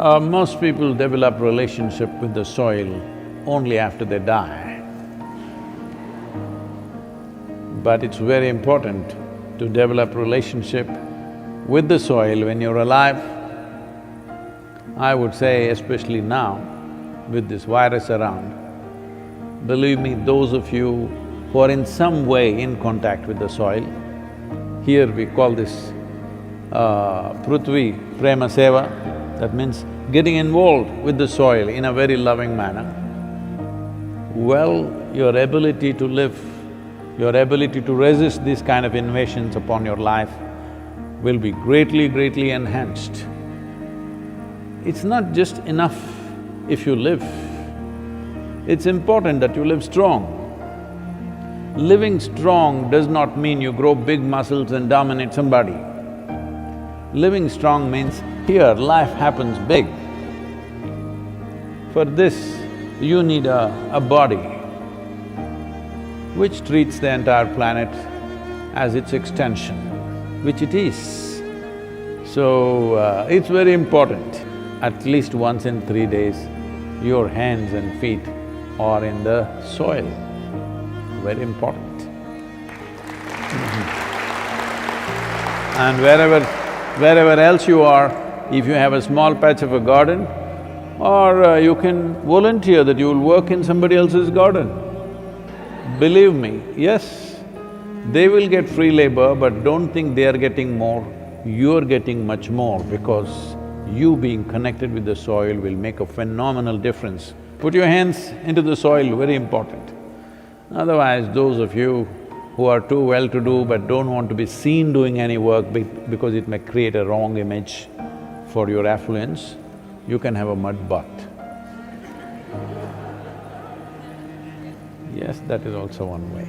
Most people develop relationship with the soil only after they die. But it's very important to develop relationship with the soil when you're alive. I would say especially now, with this virus around, believe me, those of you who are in some way in contact with the soil, here we call this Prithvi Prema Seva, that means getting involved with the soil in a very loving manner. Well, your ability to live, your ability to resist these kind of invasions upon your life will be greatly enhanced. It's not just enough if you live, it's important that you live strong. Living strong does not mean you grow big muscles and dominate somebody. Living strong means here life happens big. For this, you need a body which treats the entire planet as its extension, which it is. So, it's very important. At least once in 3 days, your hands and feet are in the soil. Very important. And wherever else you are, if you have a small patch of a garden, or you can volunteer that you will work in somebody else's garden. Believe me, yes, they will get free labor, but don't think they are getting more, you're getting much more because you being connected with the soil will make a phenomenal difference. Put your hands into the soil, very important. Otherwise, those of you who are too well-to-do but don't want to be seen doing any work because it may create a wrong image for your affluence, you can have a mud bath. Yes, that is also one way.